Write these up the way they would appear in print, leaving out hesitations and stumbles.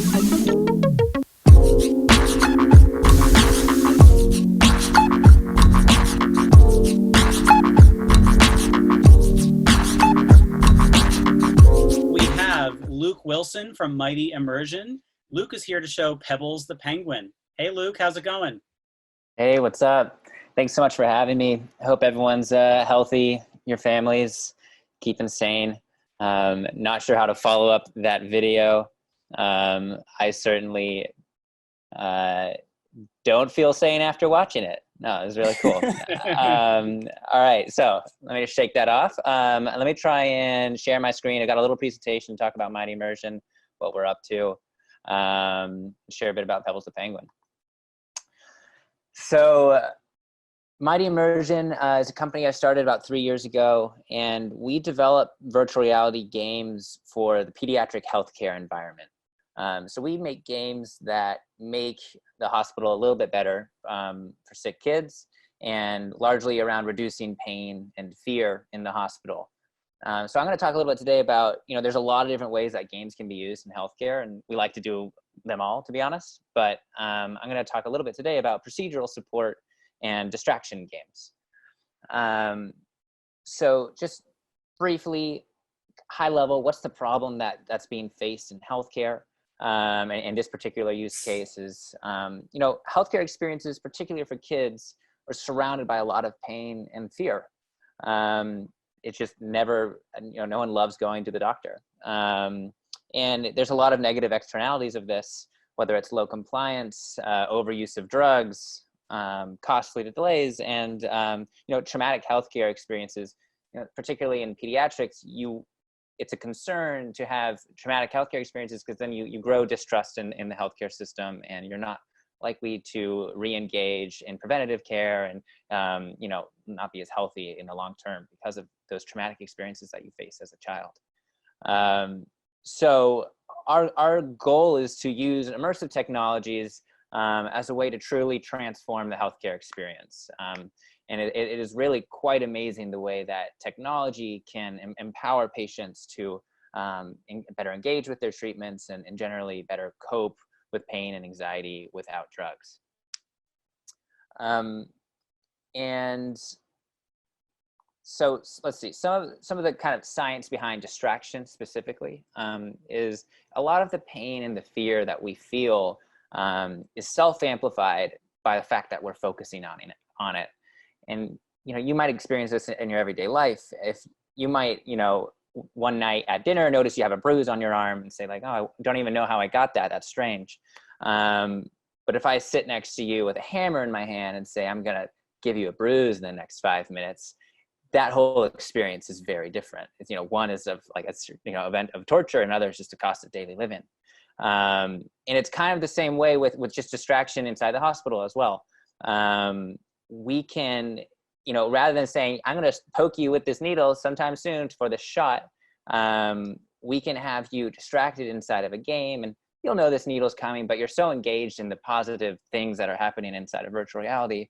We have Luke Wilson from Mighty Immersion. Luke is here to show Pebbles the Penguin. Hey Luke, how's it going? Hey, what's up? Thanks so much for having me. I hope everyone's healthy, your families keeping sane. Not sure how to follow up that video. I certainly don't feel sane after watching it. No, it was really cool. All right, so let me just shake that off. Let me try and share my screen. I got a little presentation to talk about Mighty Immersion, what we're up to, share a bit about Pebbles the Penguin. So Mighty Immersion is a company I started about 3 years ago, and we develop virtual reality games for the pediatric healthcare environment. So we make games that make the hospital a little bit better for sick kids, and largely around reducing pain and fear in the hospital. So I'm going to talk a little bit today about, there's a lot of different ways that games can be used in healthcare, and we like to do them all, to be honest. But I'm going to talk a little bit today about procedural support and distraction games. So just briefly, high level, what's the problem that's being faced in healthcare? And this particular use case is, healthcare experiences, particularly for kids, are surrounded by a lot of pain and fear. It's just never, no one loves going to the doctor. And there's a lot of negative externalities of this, whether it's low compliance, overuse of drugs, costly delays, and, traumatic healthcare experiences, particularly in pediatrics, it's a concern to have traumatic healthcare experiences because then you grow distrust in the healthcare system, and you're not likely to re-engage in preventative care and, not be as healthy in the long term because of those traumatic experiences that you face as a child. So our goal is to use immersive technologies as a way to truly transform the healthcare experience. And it is really quite amazing the way that technology can empower patients to better engage with their treatments and generally better cope with pain and anxiety without drugs. And so let's see, some of the kind of science behind distraction specifically is a lot of the pain and the fear that we feel is self-amplified by the fact that we're focusing on it. And, you might experience this in your everyday life. If you might, one night at dinner, notice you have a bruise on your arm and say like, oh, I don't even know how I got that. That's strange. But if I sit next to you with a hammer in my hand and say, I'm going to give you a bruise in the next 5 minutes, that whole experience is very different. It's, one is of like, event of torture, and another is just a cost of daily living. And it's kind of the same way with just distraction inside the hospital as well. We can, rather than saying, I'm going to poke you with this needle sometime soon for the shot, we can have you distracted inside of a game, and you'll know this needle's coming, but you're so engaged in the positive things that are happening inside of virtual reality.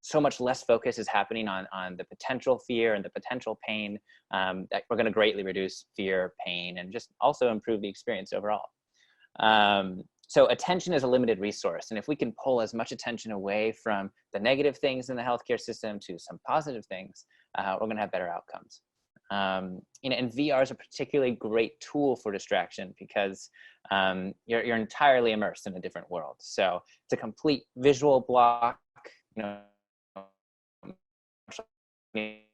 So much less focus is happening on the potential fear and the potential pain, that we're going to greatly reduce fear, pain, and just also improve the experience overall. So attention is a limited resource. And if we can pull as much attention away from the negative things in the healthcare system to some positive things, we're going to have better outcomes. And VR is a particularly great tool for distraction because you're entirely immersed in a different world. So it's a complete visual block,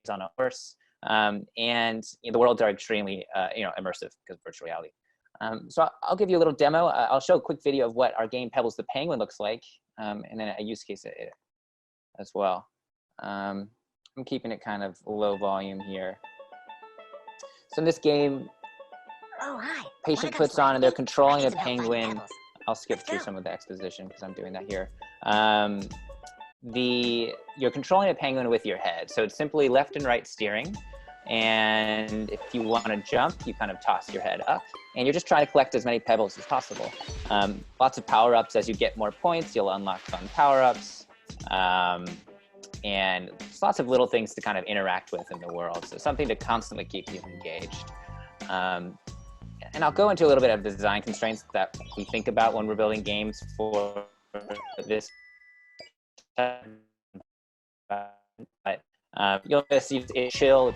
on a horse, and the worlds are extremely, immersive because of virtual reality. So I'll give you a little demo. I'll show a quick video of what our game Pebbles the Penguin looks like, and then a use case as well. I'm keeping it kind of low volume here. So in this game, patient puts on and they're controlling a penguin. I'll skip through some of the exposition because I'm doing that here. You're controlling a penguin with your head. So it's simply left and right steering. And if you want to jump, you kind of toss your head up, and you're just trying to collect as many pebbles as possible. Lots of power-ups. As you get more points, you'll unlock fun power-ups. And just lots of little things to kind of interact with in the world. So something to constantly keep you engaged. and I'll go into a little bit of the design constraints that we think about when we're building games for this. But you'll see it's chill.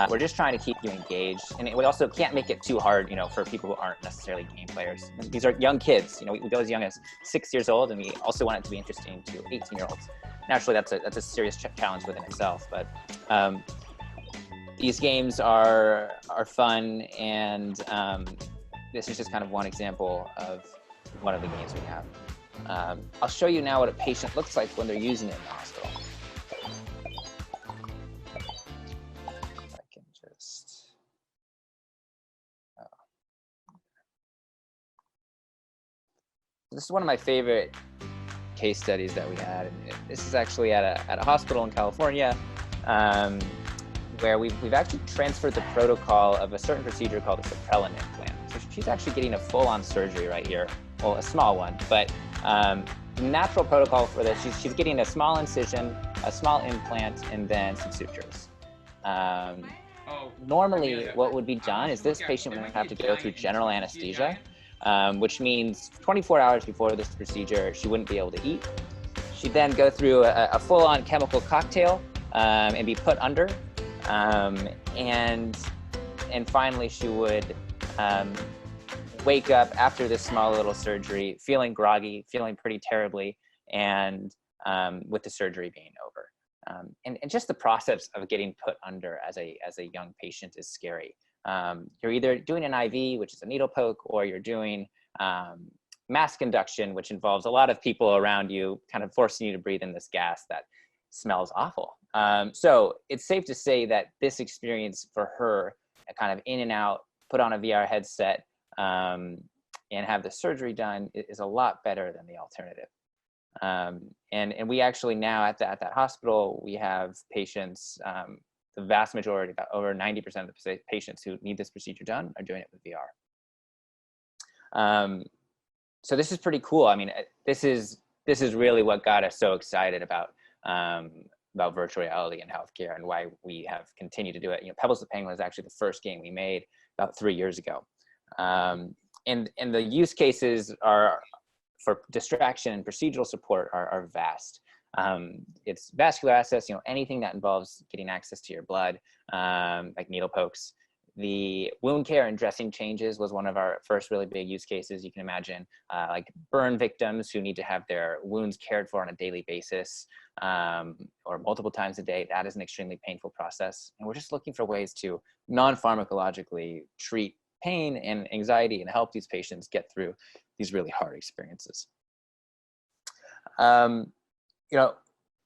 We're just trying to keep you engaged, and we also can't make it too hard, for people who aren't necessarily game players. These are young kids. We go as young as 6 years old, and we also want it to be interesting to 18-year-olds. Naturally, that's a serious challenge within itself, but these games are fun, and this is just kind of one example of one of the games we have. I'll show you now what a patient looks like when they're using it in the hospital. If I can just... This is one of my favorite case studies that we had. And this is actually at a hospital in California, where we've actually transferred the protocol of a certain procedure called a propellant implant. So she's actually getting a full-on surgery right here. Well, a small one, but the natural protocol for this, she's getting a small incision, a small implant, and then some sutures. Normally, what would be done is this patient would have to go through general anesthesia, which means 24 hours before this procedure, she wouldn't be able to eat. She'd then go through a full-on chemical cocktail and be put under. And finally, she would wake up after this small little surgery, feeling groggy, feeling pretty terribly, and with the surgery being over. And just the process of getting put under as a young patient is scary. You're either doing an IV, which is a needle poke, or you're doing mask induction, which involves a lot of people around you kind of forcing you to breathe in this gas that smells awful. So it's safe to say that this experience for her, kind of in and out, put on a VR headset, and have the surgery done, is a lot better than the alternative. And we actually now at that hospital, we have patients, the vast majority, about over 90% of the patients who need this procedure done are doing it with VR. So this is pretty cool. I mean, this is really what got us so excited about virtual reality in healthcare, and why we have continued to do it. Pebbles the Penguin was actually the first game we made about 3 years ago. And the use cases are for distraction and procedural support are vast. It's vascular access, anything that involves getting access to your blood, like needle pokes. The wound care and dressing changes was one of our first really big use cases. You can imagine like burn victims who need to have their wounds cared for on a daily basis, or multiple times a day. That is an extremely painful process. And we're just looking for ways to non-pharmacologically treat pain and anxiety and help these patients get through these really hard experiences.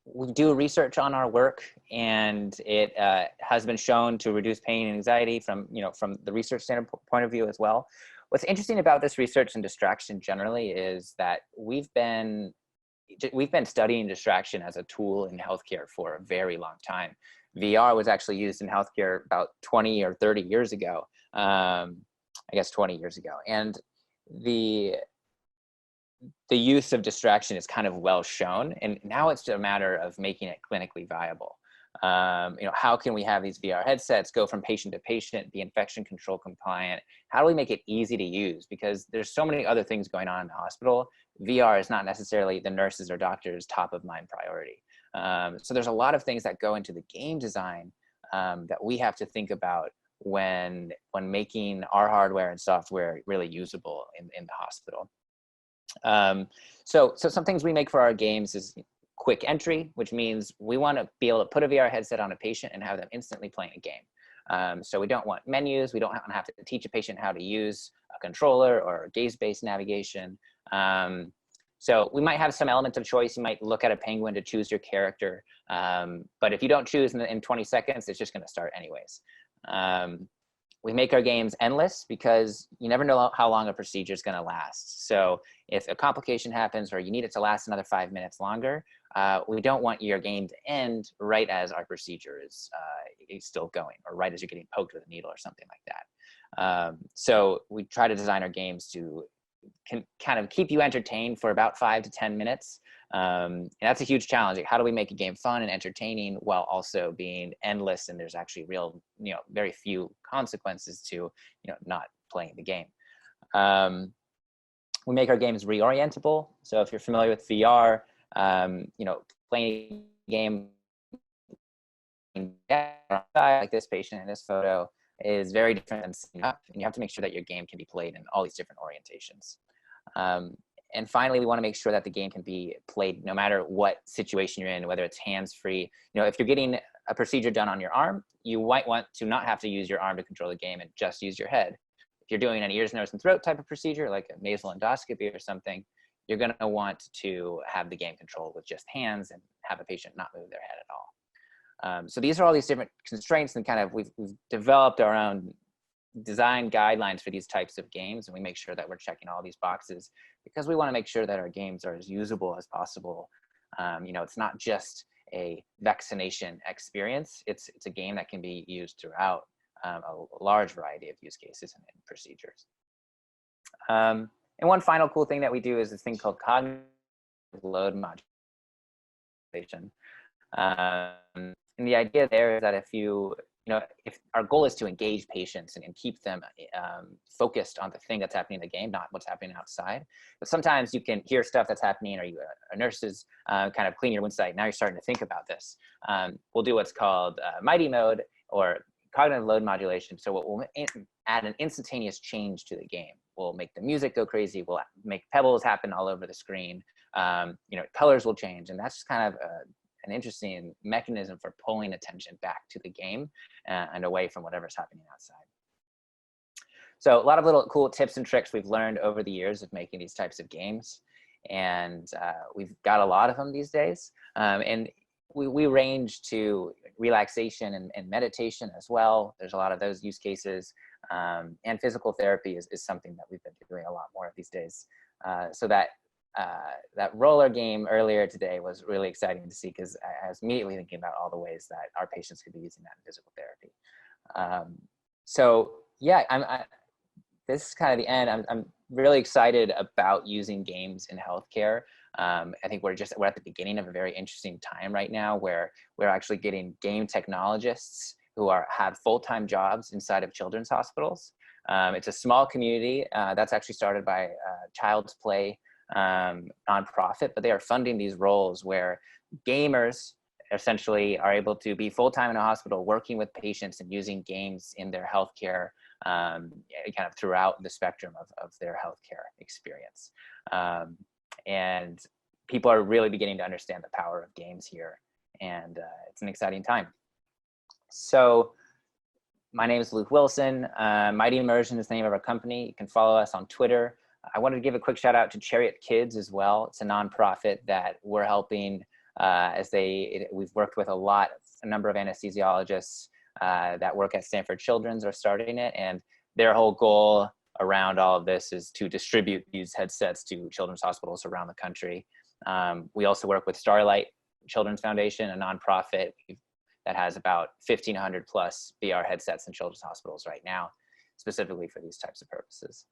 We do research on our work, and it has been shown to reduce pain and anxiety from the research standpoint point of view as well. What's interesting about this research and distraction generally is that we've been studying distraction as a tool in healthcare for a very long time. VR was actually used in healthcare about 20 or 30 years ago. I guess 20 years ago. And the use of distraction is kind of well shown, and now it's a matter of making it clinically viable. How can we have these VR headsets go from patient to patient, be infection control compliant? How do we make it easy to use? Because there's so many other things going on in the hospital. VR is not necessarily the nurses or doctors' top of mind priority. So there's a lot of things that go into the game design that we have to think about when making our hardware and software really usable in the hospital. So some things we make for our games is quick entry, which means we want to be able to put a VR headset on a patient and have them instantly playing a game. So we don't want menus. We don't want to have to teach a patient how to use a controller or gaze-based navigation. So we might have some element of choice. You might look at a penguin to choose your character. But if you don't choose in 20 seconds, it's just going to start anyways. We make our games endless because you never know how long a procedure is going to last. So if a complication happens or you need it to last another 5 minutes longer, we don't want your game to end right as our procedure is still going, or right as you're getting poked with a needle or something like that. So we try to design our games to kind of keep you entertained for about 5 to 10 minutes. And that's a huge challenge. Like, how do we make a game fun and entertaining while also being endless, and there's actually real, very few consequences to, not playing the game. We make our games reorientable. So if you're familiar with VR, you know, playing a game like this patient in this photo is very different than sitting up, and you have to make sure that your game can be played in all these different orientations. And finally, we want to make sure that the game can be played no matter what situation you're in, whether it's hands-free. You know, if you're getting a procedure done on your arm, you might want to not have to use your arm to control the game and just use your head. If you're doing an ears, nose, and throat type of procedure, like a nasal endoscopy or something, you're going to want to have the game controlled with just hands and have a patient not move their head at all. So these are all these different constraints, and kind of we've developed our own design guidelines for these types of games, and we make sure that we're checking all these boxes because we want to make sure that our games are as usable as possible. You know, it's not just a vaccination experience. It's a game that can be used throughout a large variety of use cases and procedures. And one final cool thing that we do is this thing called cognitive load modulation. And the idea there is that if our goal is to engage patients and keep them focused on the thing that's happening in the game, not what's happening outside. But sometimes you can hear stuff that's happening, or a nurse is kind of cleaning your wound site. Now you're starting to think about this. We'll do what's called mighty mode or cognitive load modulation. So we'll add an instantaneous change to the game. We'll make the music go crazy. We'll make pebbles happen all over the screen. You know, colors will change, and that's just kind of an interesting mechanism for pulling attention back to the game and away from whatever's happening outside. So a lot of little cool tips and tricks we've learned over the years of making these types of games. And we've got a lot of them these days. And we range to relaxation and meditation as well. There's a lot of those use cases. And physical therapy is something that we've been doing a lot more of these days. So that roller game earlier today was really exciting to see, because I was immediately thinking about all the ways that our patients could be using that in physical therapy. So yeah, this is kind of the end. I'm really excited about using games in healthcare. I think we're at the beginning of a very interesting time right now, where we're actually getting game technologists who have full-time jobs inside of children's hospitals. It's a small community that's actually started by Child's Play nonprofit, but they are funding these roles where gamers essentially are able to be full-time in a hospital, working with patients and using games in their healthcare, kind of throughout the spectrum of their healthcare experience. And people are really beginning to understand the power of games here, and it's an exciting time. So my name is Luke Wilson. Mighty Immersion is the name of our company. You can follow us on Twitter. I wanted to give a quick shout out to Chariot Kids as well. It's a nonprofit that we're helping we've worked with a number of anesthesiologists that work at Stanford Children's are starting it. And their whole goal around all of this is to distribute these headsets to children's hospitals around the country. We also work with Starlight Children's Foundation, a nonprofit that has about 1,500 plus VR headsets in children's hospitals right now, specifically for these types of purposes.